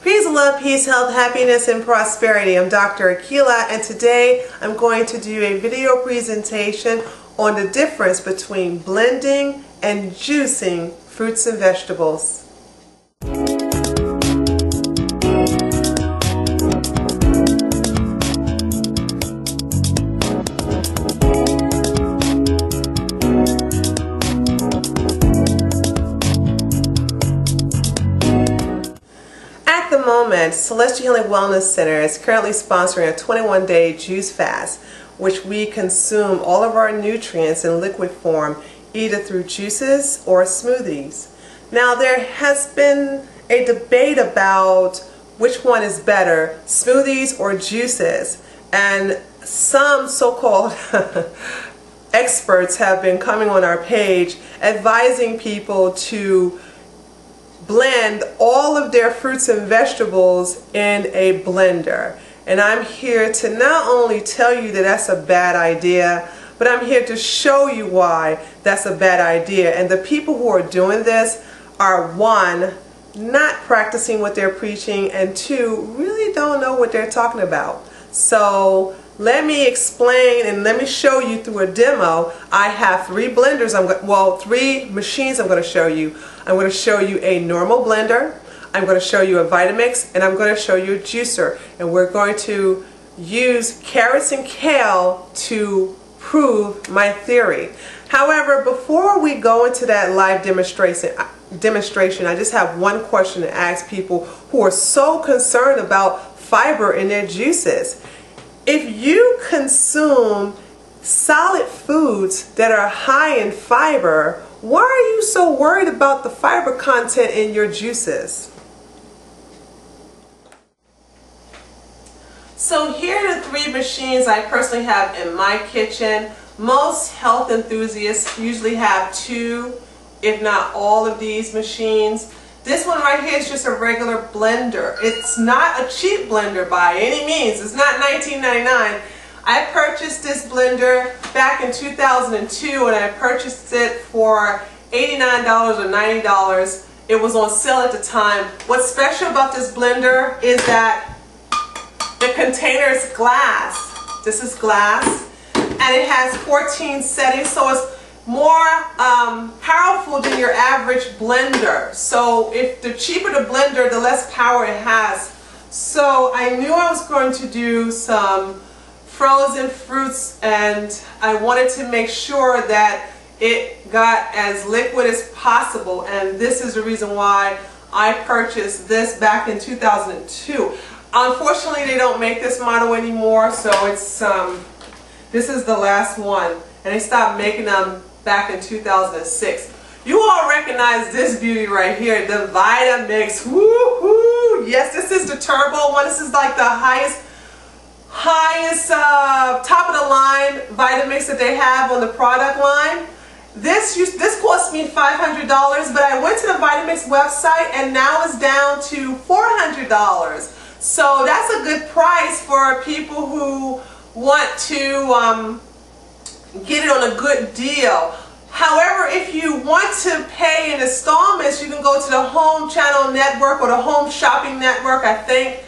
Peace, love, peace, health, happiness, and prosperity. I'm Dr. Akila, and today I'm going to do a video presentation on the difference between blending and juicing fruits and vegetables. At the moment, Celestial Healing Wellness Center is currently sponsoring a 21-day juice fast, which we consume all of our nutrients in liquid form, either through juices or smoothies. Now, there has been a debate about which one is better, smoothies or juices, and some so-called experts have been coming on our page advising people to blend all of their fruits and vegetables in a blender. And I'm here to not only tell you that that's a bad idea, but I'm here to show you why that's a bad idea. And the people who are doing this are, one, not practicing what they're preaching, and two, really don't know what they're talking about. So let me explain and let me show you through a demo. I have three blenders, three machines I'm going to show you. I'm going to show you a normal blender, I'm going to show you a Vitamix, and I'm going to show you a juicer. And we're going to use carrots and kale to prove my theory. However, before we go into that live demonstration, I just have one question to ask people who are so concerned about fiber in their juices. If you consume solid foods that are high in fiber, why are you so worried about the fiber content in your juices? So here are the three machines I personally have in my kitchen. Most health enthusiasts usually have two, if not all of these machines. This one right here is just a regular blender. It's not a cheap blender by any means. It's not $19.99. I purchased this blender back in 2002, and I purchased it for $89 or $90. It was on sale at the time. What's special about this blender is that the container is glass. This is glass, and it has 14 settings, so it's more powerful than your average blender. So if the cheaper the blender, the less power it has. So I knew I was going to do some frozen fruits, and I wanted to make sure that it got as liquid as possible, and this is the reason why I purchased this back in 2002. Unfortunately, they don't make this model anymore, so it's this is the last one, and they stopped making them back in 2006. You all recognize this beauty right here, the Vitamix. Woo-hoo! Yes, this is the turbo one. This is like the highest top of the line Vitamix that they have on the product line. This cost me $500, but I went to the Vitamix website and now it's down to $400. So that's a good price for people who want to get it on a good deal. However, if you want to pay in installments, you can go to the Home Channel Network or the Home Shopping Network, I think,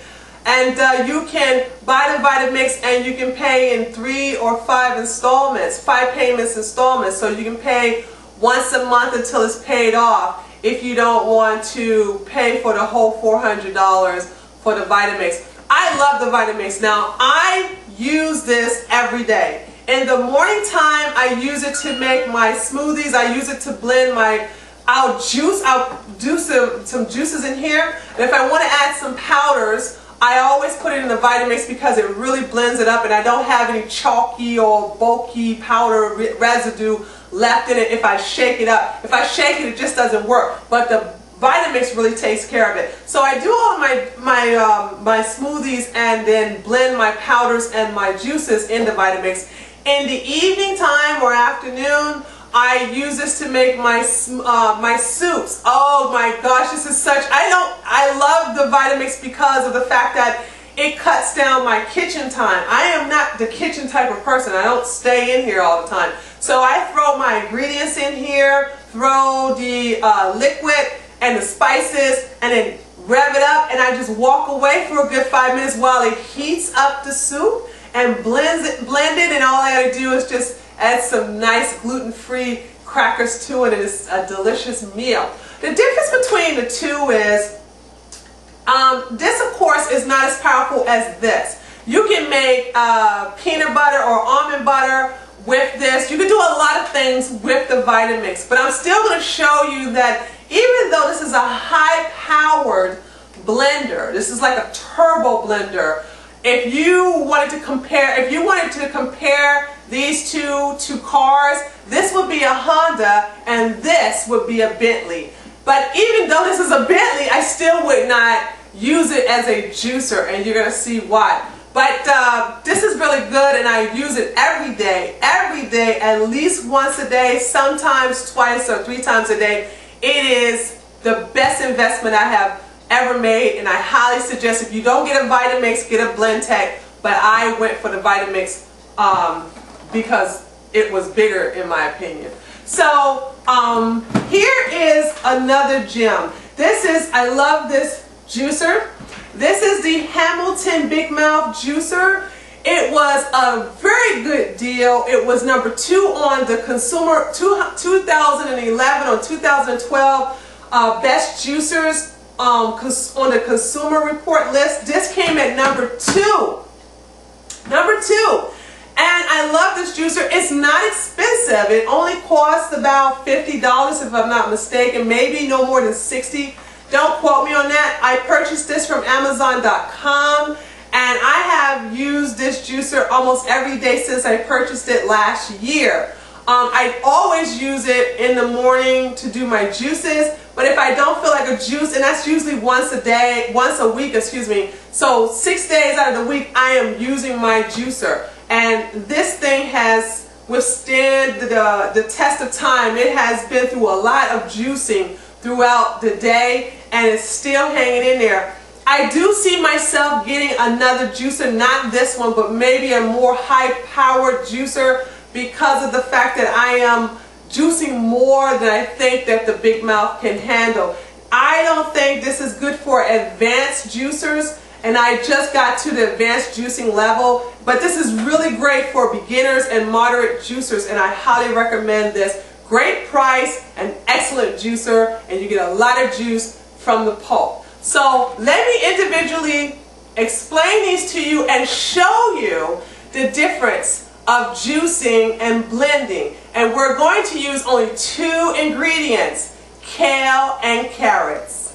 and you can buy the Vitamix and you can pay in 3 or 5 installments, 5 payments installments. So you can pay once a month until it's paid off if you don't want to pay for the whole $400 for the Vitamix. I love the Vitamix. Now, I use this every day. In the morning time, I use it to make my smoothies. I use it to blend my, I'll do some juices in here. And if I want to add some powders, I always put it in the Vitamix because it really blends it up, and I don't have any chalky or bulky powder residue left in it if I shake it up. If I shake it, it just doesn't work. But the Vitamix really takes care of it. So I do all my smoothies and then blend my powders and my juices in the Vitamix. In the evening time or afternoon, I use this to make my soups. Oh my gosh, this is such, I love the Vitamix because of the fact that it cuts down my kitchen time. I am not the kitchen type of person. I don't stay in here all the time. So I throw my ingredients in here, throw the liquid and the spices, and then rev it up, and I just walk away for a good 5 minutes while it heats up the soup and blend it, and all I gotta do is just add some nice gluten-free crackers to it, and it's a delicious meal. The difference between the two is, this of course is not as powerful as this. You can make peanut butter or almond butter with this. You can do a lot of things with the Vitamix, but I'm still going to show you that even though this is a high-powered blender, this is like a turbo blender. If you wanted to compare these two cars, this would be a Honda and this would be a Bentley. But even though this is a Bentley, I still would not use it as a juicer, and you're going to see why. But this is really good, and I use it every day, at least once a day, sometimes twice or 3 times a day. It is the best investment I have ever made, and I highly suggest, if you don't get a Vitamix, get a Blendtec. But I went for the Vitamix because it was bigger in my opinion. So here is another gem. I love this juicer. This is the Hamilton Big Mouth Juicer. It was a very good deal. It was number 2 on the 2011 or 2012 best juicers on the Consumer Report list. This came at number 2. Number 2. And I love this juicer. It's not expensive. It only costs about $50 if I'm not mistaken, maybe no more than $60. Don't quote me on that. I purchased this from Amazon.com, and I have used this juicer almost every day since I purchased it last year. I always use it in the morning to do my juices, but if I don't feel like a juice, and that's usually once a week, excuse me, so 6 days out of the week I am using my juicer. And this thing has withstood the test of time. It has been through a lot of juicing throughout the day, and it's still hanging in there. I do see myself getting another juicer, not this one, but maybe a more high-powered juicer, because of the fact that I am juicing more than I think that the Big Mouth can handle. I don't think this is good for advanced juicers, and I just got to the advanced juicing level, but this is really great for beginners and moderate juicers, and I highly recommend this. Great price, an excellent juicer, and you get a lot of juice from the pulp. So let me individually explain these to you and show you the difference of juicing and blending. And we're going to use only 2 ingredients, kale and carrots.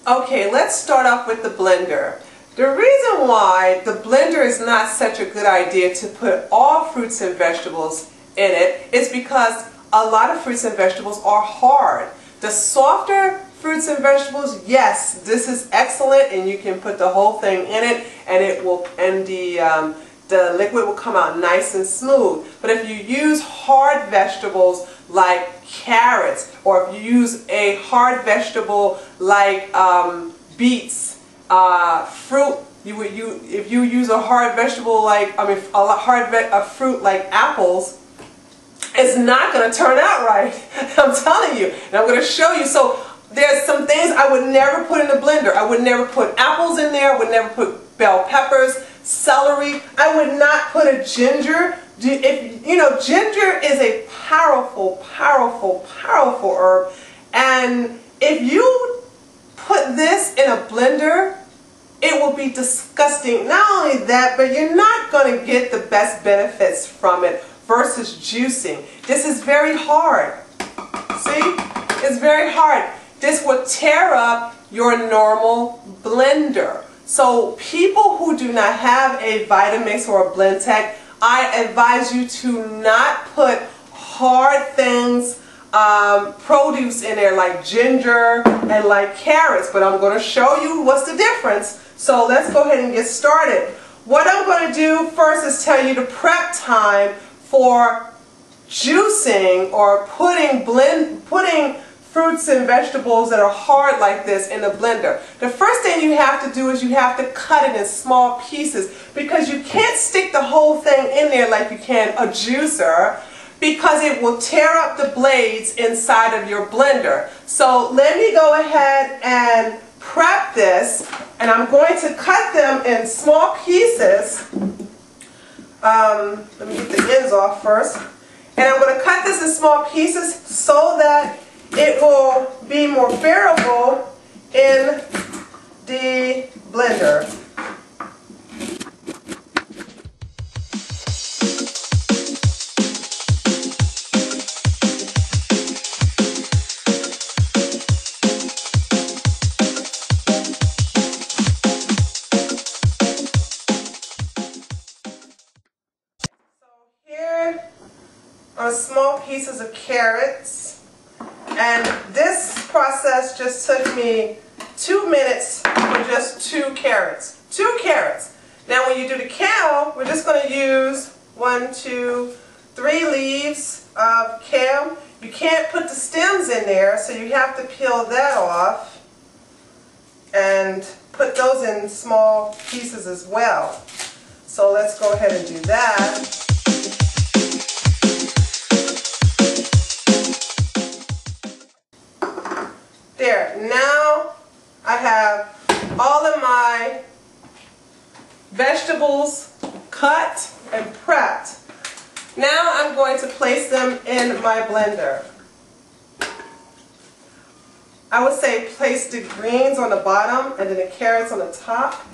Okay, let's start off with the blender. The reason why the blender is not such a good idea to put all fruits and vegetables in it is because a lot of fruits and vegetables are hard. The softer fruits and vegetables, yes, this is excellent, and you can put the whole thing in it, and the liquid will come out nice and smooth. But if you use hard vegetables like carrots, or if you use a hard vegetable like beets, fruit, if you use a hard vegetable like, a fruit like apples, it's not going to turn out right. I'm telling you, and I'm going to show you. So there's some things I would never put in the blender. I would never put apples in there. I would never put bell peppers, celery. I would not put a ginger. Ginger is a powerful, powerful, powerful herb. And if you put this in a blender, it will be disgusting. Not only that, but you're not going to get the best benefits from it versus juicing. This is very hard. See? It's very hard. This will tear up your normal blender. So people who do not have a Vitamix or a Blendtec, I advise you to not put hard things, produce in there like ginger and like carrots. But I'm going to show you what's the difference. So let's go ahead and get started. What I'm going to do first is tell you the prep time for juicing or putting fruits and vegetables that are hard like this in the blender. The first thing you have to do is you have to cut it in small pieces, because you can't stick the whole thing in there like you can a juicer. because it will tear up the blades inside of your blender. So let me go ahead and prep this, and I'm going to cut them in small pieces. Let me get the ends off first. And I'm going to cut this in small pieces so that it will be more bearable in the blender. Are small pieces of carrots, and this process just took me 2 minutes for just 2 carrots. 2 carrots. Now when you do the kale, we're just going to use 1, 2, 3 leaves of kale. You can't put the stems in there, so you have to peel that off and put those in small pieces as well. So let's go ahead and do that. There, now I have all of my vegetables cut and prepped. Now I'm going to place them in my blender. I would say place the greens on the bottom and then the carrots on the top.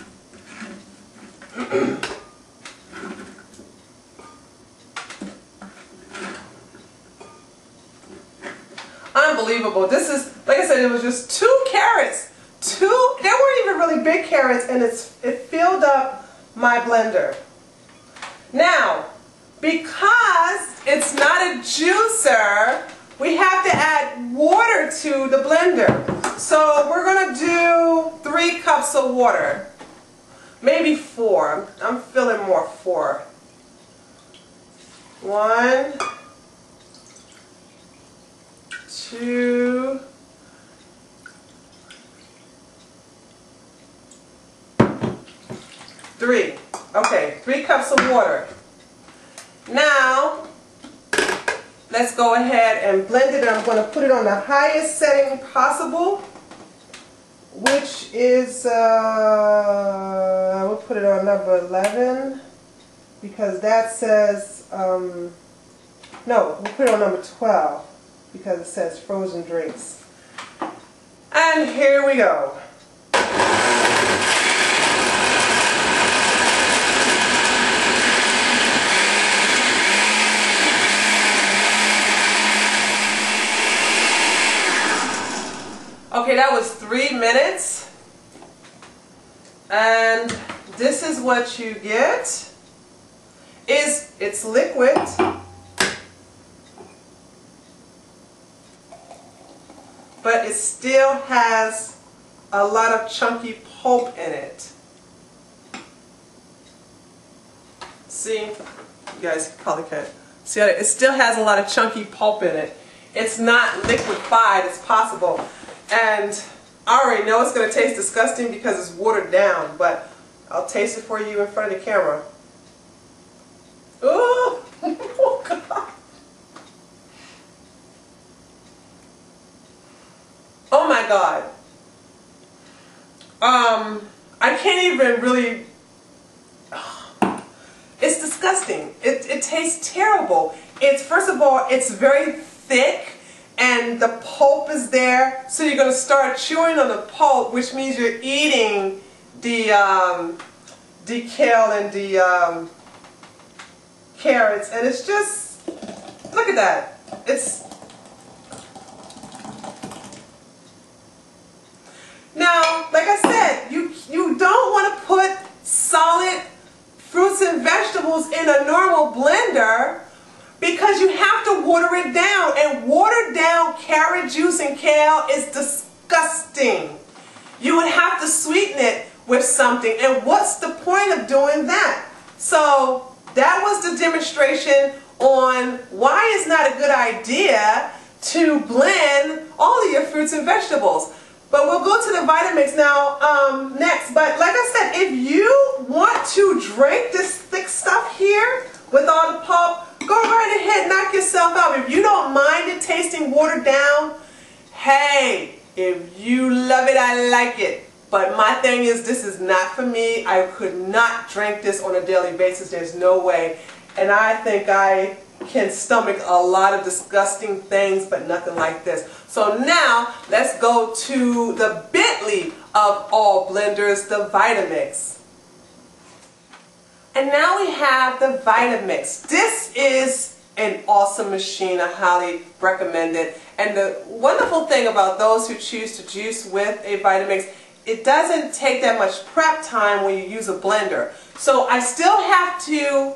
Unbelievable. This is, like I said, it was just 2 carrots. They weren't even really big carrots, and it filled up my blender. Now, because it's not a juicer, we have to add water to the blender. So we're going to do 3 cups of water. Maybe 4. I'm feeling more 4. 1, 2, 3. Okay, 3 cups of water. Now, let's go ahead and blend it. I'm going to put it on the highest setting possible, which is, I will put it on number 11, because that says, no, we'll put it on number 12. Because it says frozen drinks. And here we go. Okay, that was 3 minutes. And this is what you get. It's liquid. But it still has a lot of chunky pulp in it. See? You guys probably can't see it. It still has a lot of chunky pulp in it. It's not liquefied as possible. And I already know it's going to taste disgusting because it's watered down, but I'll taste it for you in front of the camera. Ooh! Oh, God. Oh my God. I can't even really, it's disgusting. It tastes terrible. First of all, it's very thick and the pulp is there. So you're going to start chewing on the pulp, which means you're eating the kale and the carrots. And it's just, look at that. Now, like I said, you don't want to put solid fruits and vegetables in a normal blender because you have to water it down. And watered down carrot juice and kale is disgusting. You would have to sweeten it with something. And what's the point of doing that? So that was the demonstration on why it's not a good idea to blend all of your fruits and vegetables. But we'll go to the Vitamix now next. But like I said, if you want to drink this thick stuff here with all the pulp, go right ahead, knock yourself out. If you don't mind it tasting watered down, hey, if you love it, I like it. But my thing is, this is not for me. I could not drink this on a daily basis. There's no way. And I think I can stomach a lot of disgusting things, but nothing like this. So now, let's go to the Bentley of all blenders, the Vitamix. And now we have the Vitamix. This is an awesome machine. I highly recommend it. And the wonderful thing about those who choose to juice with a Vitamix, it doesn't take that much prep time when you use a blender. So I still have to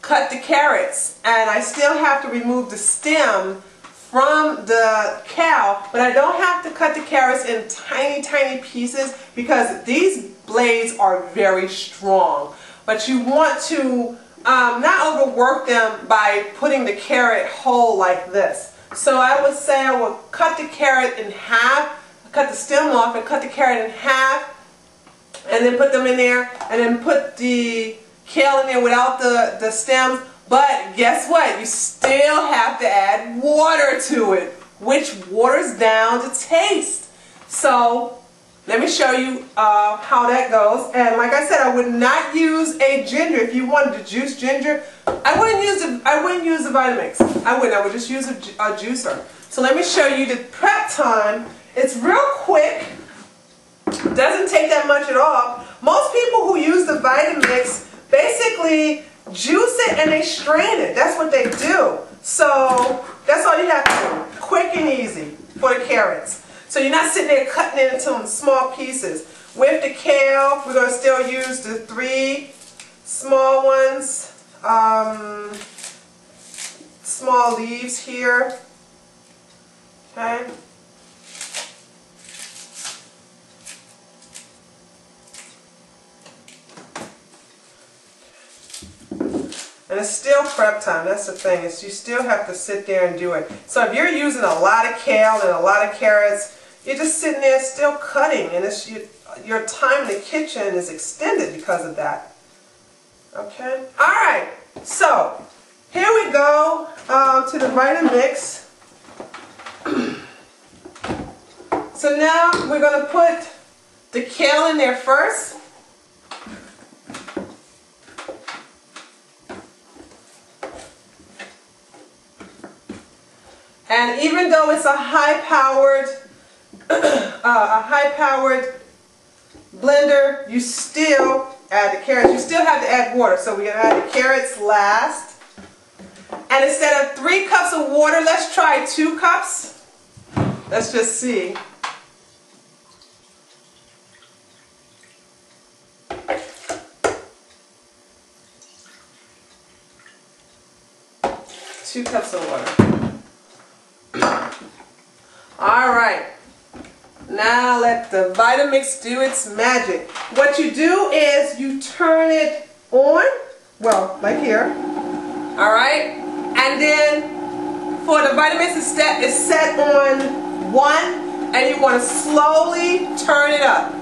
cut the carrots, and I still have to remove the stem from the cow, but I don't have to cut the carrots in tiny, tiny pieces because these blades are very strong. But you want to not overwork them by putting the carrot whole like this. So I would say I will cut the carrot in half, cut the stem off and cut the carrot in half, and then put them in there, and then put the kale in there without the stems. But guess what? You still have to add water to it, which waters down the taste. So let me show you how that goes. And like I said, I would not use a ginger. If you wanted to juice ginger, I wouldn't use the Vitamix. I would just use a juicer. So let me show you the prep time. It's real quick. Doesn't take that much at all. Most people who use the Vitamix basically juice it and they strain it. That's what they do. So that's all you have to do. Quick and easy for the carrots. So you're not sitting there cutting it into small pieces. With the kale, we're going to still use the 3 small ones, small leaves here. Okay. And it's still prep time. That's the thing, is you still have to sit there and do it. So if you're using a lot of kale and a lot of carrots, you're just sitting there still cutting, and it's, your time in the kitchen is extended because of that. Okay? Alright, so here we go to the Vitamix. So now we're going to put the kale in there first. And even though it's a high-powered blender, you still add the carrots. You still have to add water. So we're going to add the carrots last. And instead of 3 cups of water, let's try 2 cups. Let's just see. Two cups of water. Alright, now let the Vitamix do its magic. What you do is you turn it on, well, like here, alright, and then for the Vitamix is set on 1, and you want to slowly turn it up.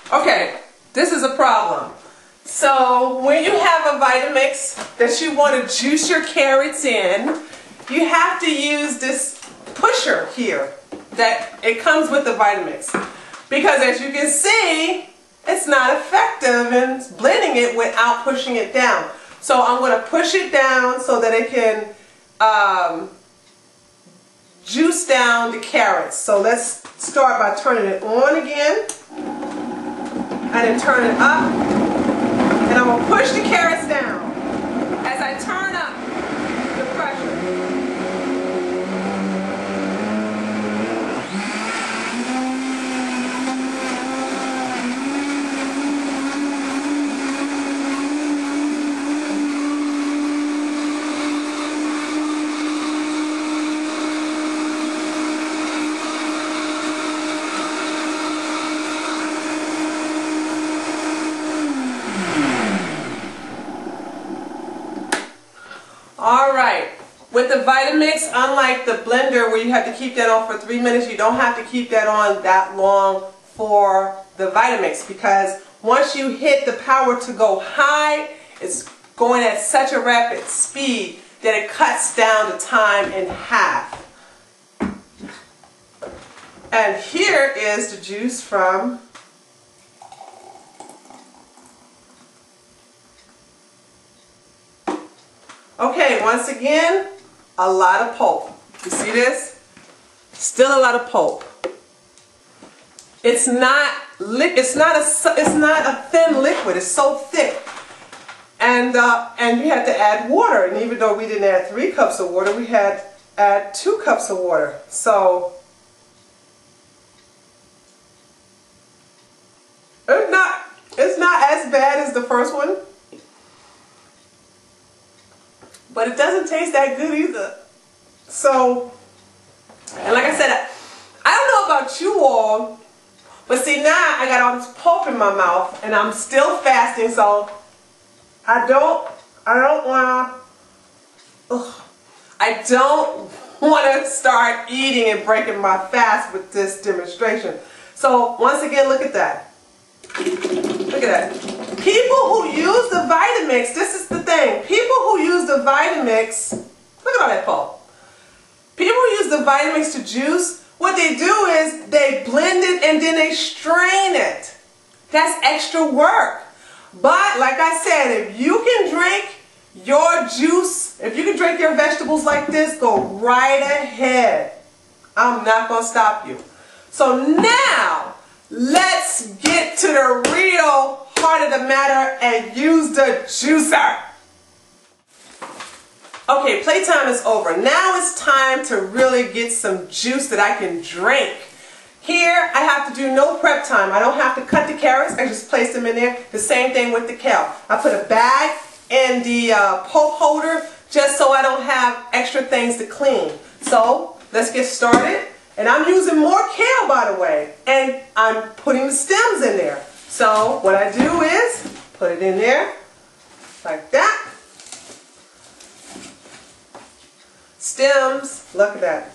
Okay, this is a problem. So when you have a Vitamix that you want to juice your carrots in, you have to use this pusher here that it comes with the Vitamix. Because as you can see, it's not effective in blending it without pushing it down. So I'm going to push it down so that it can juice down the carrots. So let's start by turning it on again. And then turn it up, and I'm going to push the carrots down as I turn up the pressure. With the Vitamix, unlike the blender where you have to keep that on for 3 minutes, you don't have to keep that on that long for the Vitamix, because once you hit the power to go high, it's going at such a rapid speed that it cuts down the time in half. And here is the juice from okay, once again, a lot of pulp. You see this? Still a lot of pulp. It's not a thin liquid. It's so thick. And you had to add water. And even though we didn't add 3 cups of water, we had to add 2 cups of water. So it's not as bad as the first one. But it doesn't taste that good either. So, and like I said, I don't know about you all, but see, now I got all this pulp in my mouth and I'm still fasting, so I don't want to start eating and breaking my fast with this demonstration. So once again, look at that. Look at that. People who use the Vitamix, this is the thing. People who use the Vitamix, look at all that pulp. People who use the Vitamix to juice, what they do is they blend it and then they strain it. That's extra work. But like I said, if you can drink your juice, if you can drink your vegetables like this, go right ahead. I'm not going to stop you. So now, let's get to the real heart of the matter and use the juicer. Okay, playtime is over. Now it's time to really get some juice that I can drink. Here, I have to do no prep time. I don't have to cut the carrots. I just place them in there. The same thing with the kale. I put a bag in the pulp holder just so I don't have extra things to clean. So, let's get started. And I'm using more kale, by the way. And I'm putting the stems in there. So, what I do is put it in there like that. Stems, look at that.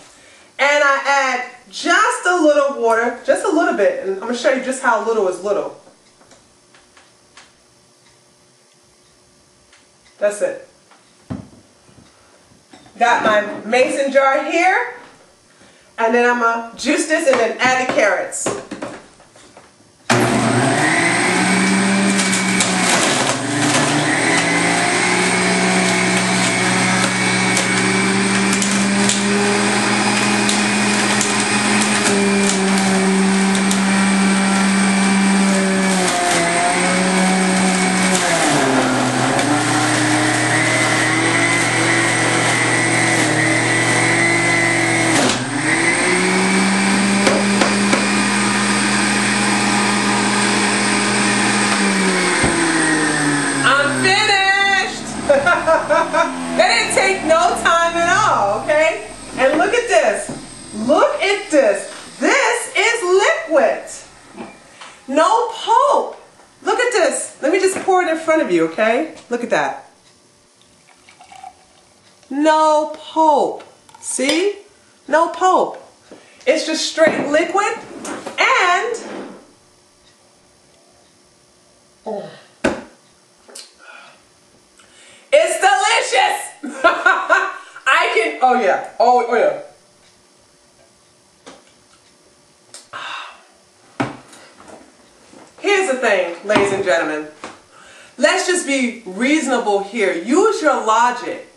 And I add just a little water, just a little bit. And I'm going to show you just how little is little. That's it. Got my mason jar here. And then I'm going to juice this and then add the carrots. That didn't take no time at all, okay? And look at this. Look at this. This is liquid. No pulp. Look at this. Let me just pour it in front of you, okay? Look at that. No pulp. See? No pulp. It's just straight liquid and it's delicious! I can, oh yeah, oh yeah. Here's the thing, ladies and gentlemen. Let's just be reasonable here. Use your logic.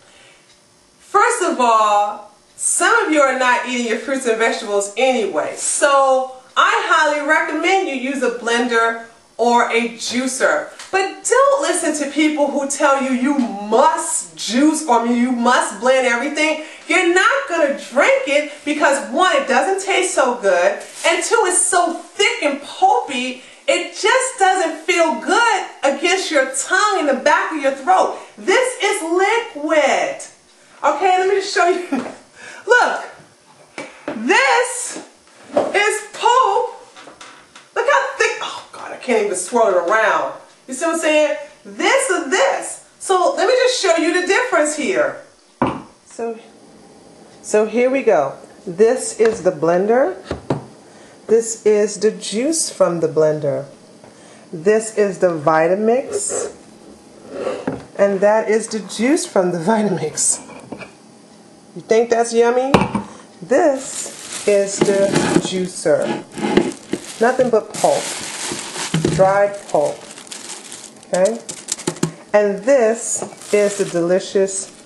First of all, some of you are not eating your fruits and vegetables anyway. So I highly recommend you use a blender or a juicer. But don't listen to people who tell you you must juice or you must blend everything. You're not going to drink it because, one, it doesn't taste so good, and two, it's so thick and pulpy, it just doesn't feel good against your tongue in the back of your throat. This is liquid. Okay, let me just show you. Look, this is pulp. Look how thick. Oh God, I can't even swirl it around. You see what I'm saying? This is this. So let me just show you the difference here. So So here we go. This is the blender. This is the juice from the blender. This is the Vitamix. And that is the juice from the Vitamix. You think that's yummy? This is the juicer. Nothing but pulp. Dried pulp. Okay? And this is the delicious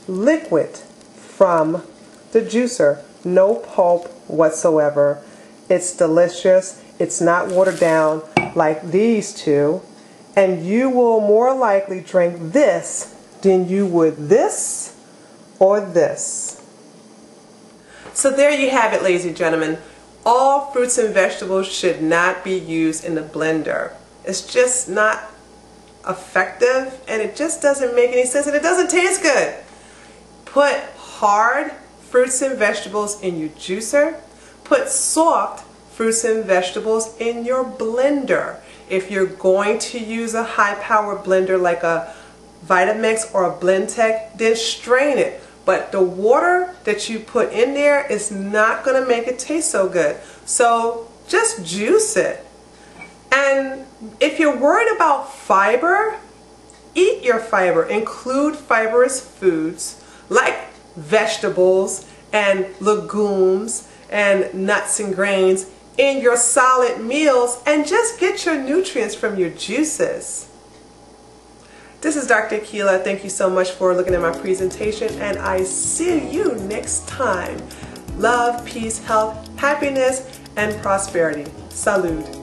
liquid from the juicer. No pulp whatsoever. It's delicious. It's not watered down like these two. And you will more likely drink this than you would this or this. So there you have it, ladies and gentlemen. All fruits and vegetables should not be used in the blender. It's just not effective, and it just doesn't make any sense, and it doesn't taste good. Put hard fruits and vegetables in your juicer. Put soft fruits and vegetables in your blender. If you're going to use a high-power blender like a Vitamix or a Blendtec, then strain it. But the water that you put in there is not going to make it taste so good. So just juice it. And if you're worried about fiber, eat your fiber. Include fibrous foods like vegetables and legumes and nuts and grains in your solid meals, and just get your nutrients from your juices. This is Dr. Keela. Thank you so much for looking at my presentation, and I see you next time. Love, peace, health, happiness, and prosperity. Salud.